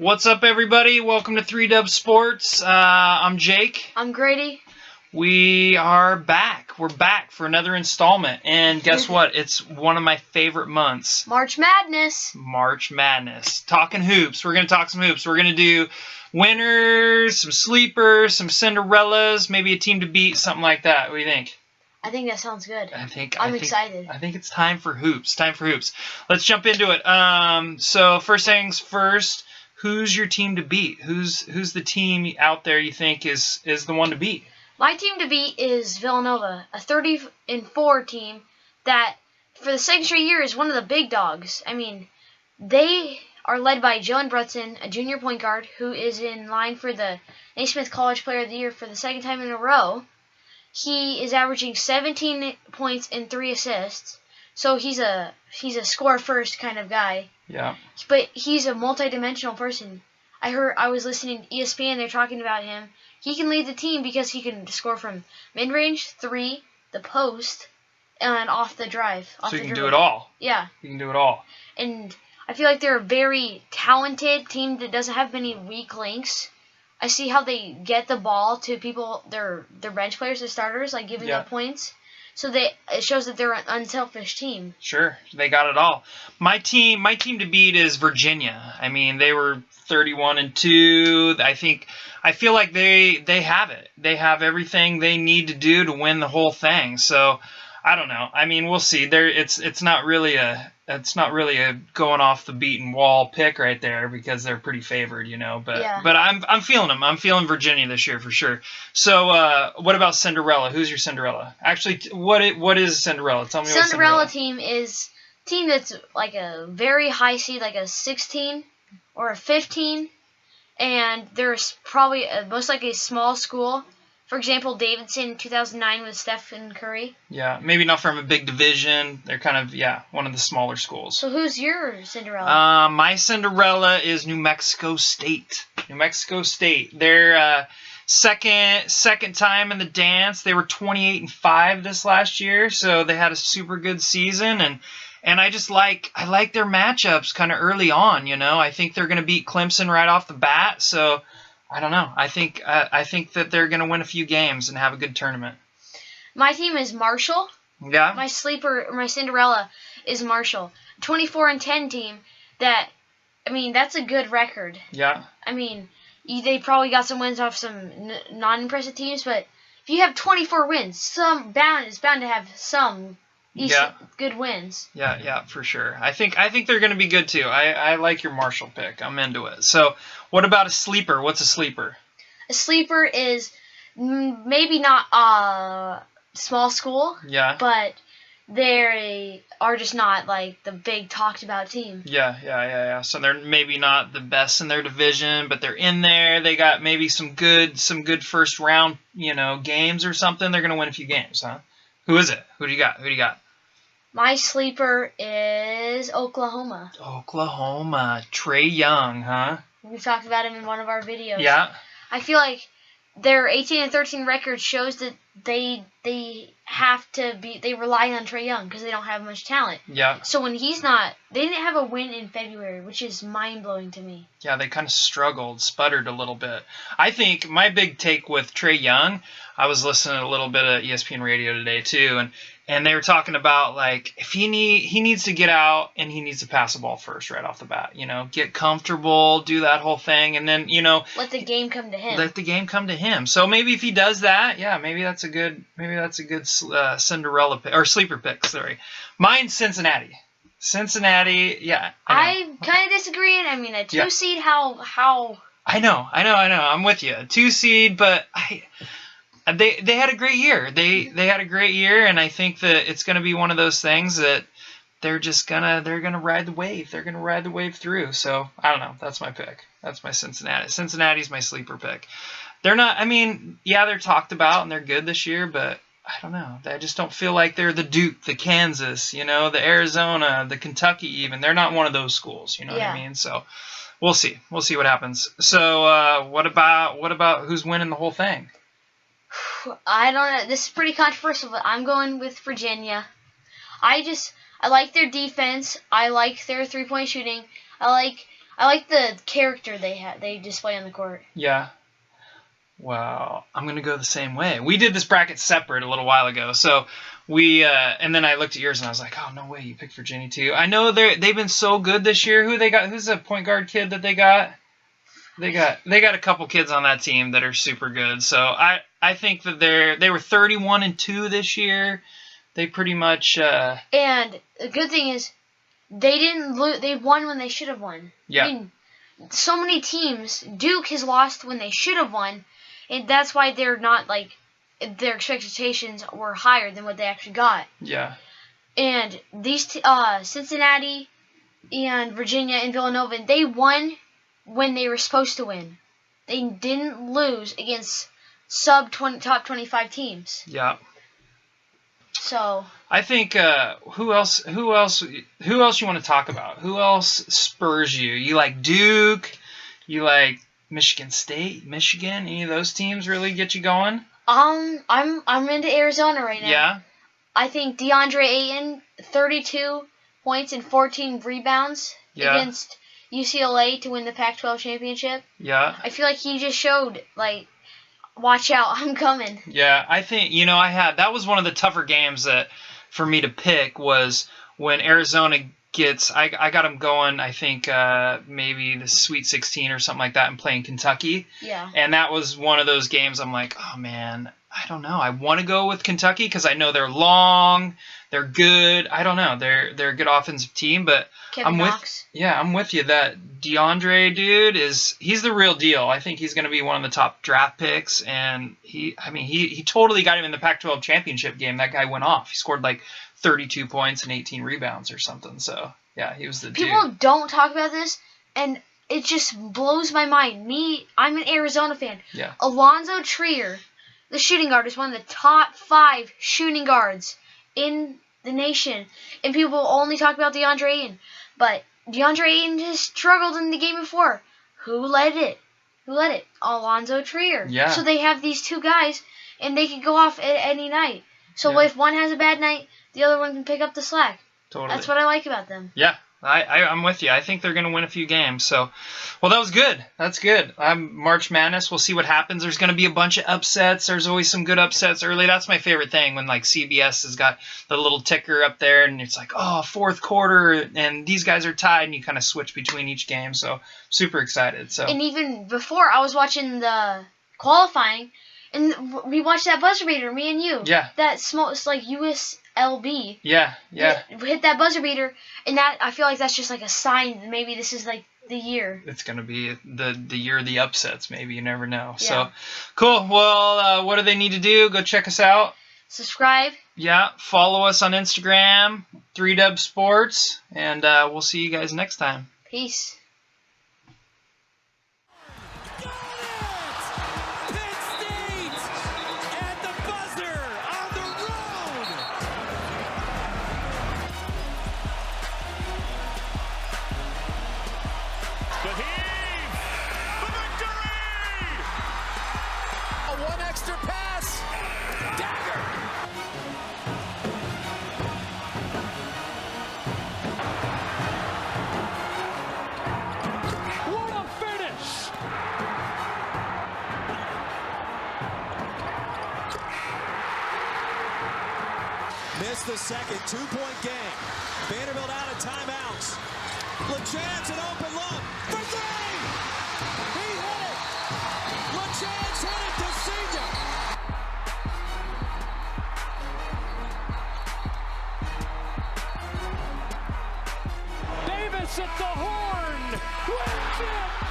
What's up, everybody? Welcome to 3Dub Sports. I'm Jake. I'm Grady. We are back. We're back for another installment. And guess what? It's one of my favorite months. March Madness. March Madness. Talking hoops. We're going to talk some hoops. We're going to do winners, some sleepers, some Cinderellas, maybe a team to beat, something like that. What do you think? I think that sounds good. I'm excited. I think it's time for hoops. Time for hoops. Let's jump into it. So first things first, who's your team to beat? Who's the team out there you think is the one to beat? My team to beat is Villanova, a 30-4 team that for the second straight year is one of the big dogs. I mean, they are led by Jalen Brunson, a junior point guard who is in line for the Naismith College Player of the Year for the second time in a row. He is averaging 17 points and 3 assists. So he's a score first kind of guy. Yeah. But he's a multi-dimensional person. I was listening to ESPN, they're talking about him. He can lead the team because he can score from mid-range, 3, the post, and off the drive. So he can do it all. Yeah. He can do it all. And I feel like they're a very talented team that doesn't have many weak links. I see how they get the ball to people, their bench players, their starters, like giving up points. So it shows that they're an unselfish team. Sure, they got it all. My team to beat is Virginia. I mean, they were 31-2. I feel like they have it. They have everything they need to do to win the whole thing. So I don't know. I mean, we'll see. It's not really a going off the beaten wall pick right there because they're pretty favored, you know. But I'm feeling them. I'm feeling Virginia this year for sure. So what about Cinderella? Who's your Cinderella? Actually, what is Cinderella? Tell me. Cinderella team is a team that's like a very high seed, like a 16 or a 15, and there's probably most likely a small school. For example, Davidson 2009 with Stephen Curry. Yeah, maybe not from a big division. They're kind of, one of the smaller schools. So who's your Cinderella? My Cinderella is New Mexico State. New Mexico State. They're second time in the dance. They were 28-5 this last year, so they had a super good season, and I like their matchups kind of early on, you know. I think they're going to beat Clemson right off the bat, so I don't know. I think that they're going to win a few games and have a good tournament. My team is Marshall. Yeah. My Cinderella is Marshall. 24-10 team that's a good record. Yeah. I mean, they probably got some wins off some non-impressive teams, but if you have 24 wins, it's bound to have some good wins. Yeah, for sure. I think they're going to be good too. I like your Marshall pick. I'm into it. So, what about a sleeper? What's a sleeper? A sleeper is maybe not a small school. Yeah. But they are just not like the big talked about team. Yeah. So they're maybe not the best in their division, but they're in there. They got maybe some good first round, games or something. They're going to win a few games, huh? Who is it? Who do you got? My sleeper is Oklahoma. Oklahoma. Trae Young, huh? We talked about him in one of our videos. Yeah. I feel like their 18-13 record shows that they rely on Trae Young because they don't have much talent. Yeah. So when he's not, they didn't have a win in February, which is mind-blowing to me. Yeah, they kind of sputtered a little bit. I think my big take with Trae Young, I was listening to a little bit of ESPN radio today too, and they were talking about like if he needs to get out and he needs to pass the ball first right off the bat, get comfortable, do that whole thing, and then let the game come to him. Let the game come to him. So maybe if he does that, maybe that's a good Cinderella pick or sleeper pick. Sorry, mine's Cincinnati. Yeah. I kind of disagree. I mean, a 2 seed. How? I know. I'm with you. A 2 seed, but They had a great year. They had a great year, and I think that it's going to be one of those things that they're gonna ride the wave. They're gonna ride the wave through. So I don't know. That's my pick. That's my Cincinnati. Cincinnati's my sleeper pick. They're not. I mean, they're talked about and they're good this year, but I don't know. I just don't feel like they're the Duke, the Kansas, the Arizona, the Kentucky. Even they're not one of those schools. You know what I mean? So we'll see. We'll see what happens. So what about who's winning the whole thing? I don't know. This is pretty controversial, but I'm going with Virginia. I like their defense. I like their 3-point shooting. I I like the character they display on the court. Yeah. Well, I'm going to go the same way. We did this bracket separate a little while ago. So and then I looked at yours and I was like, oh, no way, you picked Virginia too. I know they've been so good this year. Who they got? Who's the point guard kid that they got? They got a couple kids on that team that are super good. So I think that they were 31-2 this year. They pretty much. And the good thing is, they didn't lose. They won when they should have won. Yeah. I mean, so many teams. Duke has lost when they should have won, and that's why they're not like their expectations were higher than what they actually got. Yeah. And these Cincinnati and Virginia and Villanova, they won when they were supposed to win. They didn't lose against top 25 teams. Yeah. So I think who else you want to talk about? Who else spurs you? You like Duke? You like Michigan State, Michigan? Any of those teams really get you going? I'm into Arizona right now. Yeah. I think DeAndre Ayton, 32 points and 14 rebounds against UCLA to win the Pac-12 championship. Yeah. I feel like he just showed, like, watch out, I'm coming. Yeah, I think, that was one of the tougher games that for me to pick was when Arizona gets, I got them going, I think maybe the Sweet 16 or something like that and playing Kentucky. Yeah. And that was one of those games I'm like, oh man, I don't know. I want to go with Kentucky because I know they're long, they're good. I don't know. They're a good offensive team, but Kevin Knox. I'm with you. That DeAndre dude he's the real deal. I think he's going to be one of the top draft picks, and he totally got him in the Pac-12 championship game. That guy went off. He scored like 32 points and 18 rebounds or something. So yeah, he was the dude. People don't talk about this, and it just blows my mind. I'm an Arizona fan. Yeah. Alonzo Trier, the shooting guard, is one of the top 5 shooting guards in the nation, and people only talk about DeAndre Ayton, but DeAndre Ayton has struggled in the game before. Who led it? Alonzo Trier. Yeah. So they have these two guys, and they can go off at any night. So if one has a bad night, the other one can pick up the slack. Totally. That's what I like about them. Yeah. I'm with you. I think they're going to win a few games. So, well, that was good. That's good. March Madness. We'll see what happens. There's going to be a bunch of upsets. There's always some good upsets early. That's my favorite thing when like CBS has got the little ticker up there and it's like, oh, fourth quarter and these guys are tied and you kind of switch between each game. So super excited. So. And even before I was watching the qualifying and we watched that buzzer beater, me and you. Yeah. That small, it's like USLB. Yeah. Hit that buzzer beater, and that I feel like that's just like a sign that maybe this is like the year. It's gonna be the year of the upsets. Maybe you never know. Yeah. So cool. Well, what do they need to do? Go check us out. Subscribe. Yeah. Follow us on Instagram, 3Dub Sports, and we'll see you guys next time. Peace. The heave! The victory! One extra pass. Dagger! What a finish! Missed the second 2-point game. Vanderbilt out of timeouts. LeChance an open look for three! He hit it! LeChance hit it to Senior! Davis at the horn! Wins it!